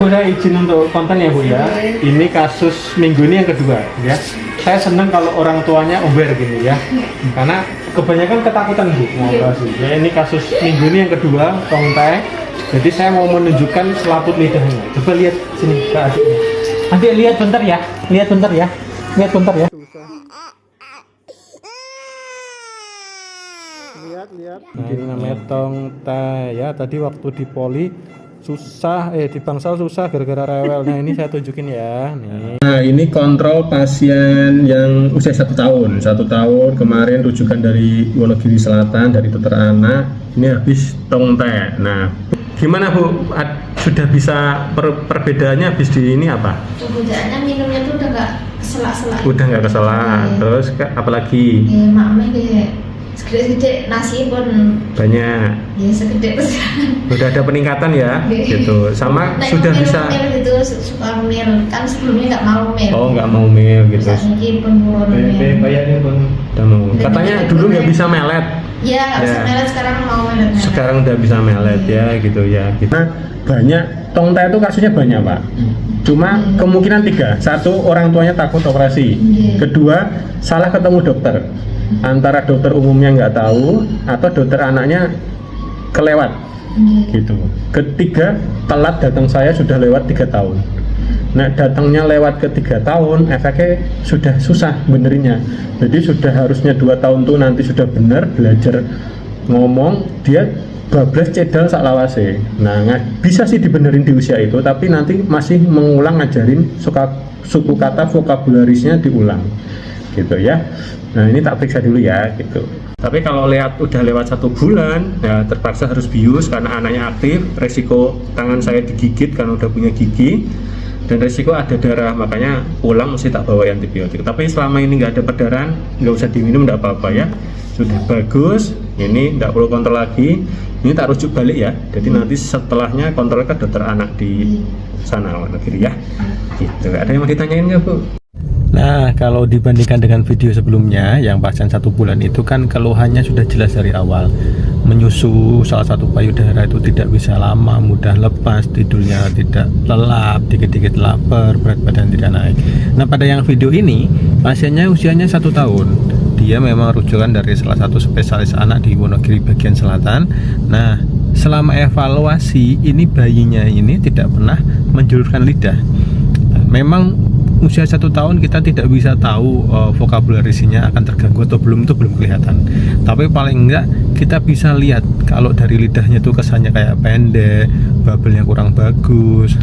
Saya izin untuk konten ya Bu ya. Ini kasus minggu ini yang kedua ya. Saya senang kalau orang tuanya aware gini ya. Karena kebanyakan ketakutan Bu mau kasih. Ya ini kasus minggu ini yang kedua tongtai. Jadi saya mau menunjukkan selaput lidahnya. Coba lihat sini ke adiknya. Adik lihat bentar ya. Lihat bentar ya. Lihat bentar ya. Lihat. Nah, ini namanya tongtai ya. Tadi waktu di poli susah, di bangsal susah gara-gara rewel. Nah ini saya tunjukin ya. Nih. Nah ini kontrol pasien yang usia 1 tahun. 1 tahun kemarin rujukan dari Wonogiri Selatan dari dokter anak. Ini habis tongtai. Nah gimana Bu? Sudah bisa perbedaannya habis di ini apa? Perbedaannya minumnya tuh udah nggak keselak-selak. Udah nggak keselak. Terus apalagi? Maknya kayak segede-gede nasi pun banyak. Ya segede terus. Udah ada peningkatan ya, gitu. Sama nah, sudah bisa. Mil gitu, suka mil. Kan sebelumnya nggak mau mil. Oh nggak mau mil gitu. Mungkin pun turun. Bayarnya pun udah mau. Katanya dulu nggak bisa melet. Iya nggak bisa melet, sekarang mau melet. Sekarang udah bisa melet ya, gitu ya. Kita banyak tongtai itu kasusnya banyak Pak. Cuma kemungkinan 3. 1 orang tuanya takut operasi. Kedua salah ketemu dokter. Antara dokter umumnya nggak tahu atau dokter anaknya kelewat gitu. Ketiga telat datang saya sudah lewat 3 tahun. Nah datangnya lewat ke 3 tahun efeknya sudah susah benerinnya. Jadi sudah harusnya 2 tahun tuh nanti sudah benar belajar ngomong, dia bablas cedal sak lawase. Nah bisa sih dibenerin di usia itu, tapi nanti masih mengulang ngajarin suku kata vokabularisnya diulang gitu ya. Nah ini tak periksa dulu ya gitu. Tapi kalau lihat udah lewat 1 bulan ya terpaksa harus bius karena anaknya aktif. Resiko tangan saya digigit karena udah punya gigi dan resiko ada darah, makanya pulang mesti tak bawa antibiotik. Tapi selama ini nggak ada perdarahan, nggak usah diminum, nggak apa-apa ya. Sudah bagus, ini nggak perlu kontrol lagi. Ini tak rujuk balik ya. Jadi nanti setelahnya kontrol ke dokter anak di sana Wonogiri ya. Gitu. Ada yang mau ditanyain nggak Bu? Nah kalau dibandingkan dengan video sebelumnya yang pasien 1 bulan itu kan keluhannya sudah jelas dari awal. Menyusu salah satu payudara itu tidak bisa lama, mudah lepas, tidurnya tidak lelap, dikit-dikit lapar, berat badan tidak naik. Nah pada yang video ini pasiennya usianya 1 tahun. Dia memang rujukan dari salah satu spesialis anak di Wonogiri bagian selatan. Nah selama evaluasi ini bayinya ini tidak pernah menjulurkan lidah. Memang usia 1 tahun kita tidak bisa tahu vokabularisnya akan terganggu atau belum, itu belum kelihatan. Tapi paling enggak kita bisa lihat kalau dari lidahnya tuh kesannya kayak pendek, babelnya kurang bagus.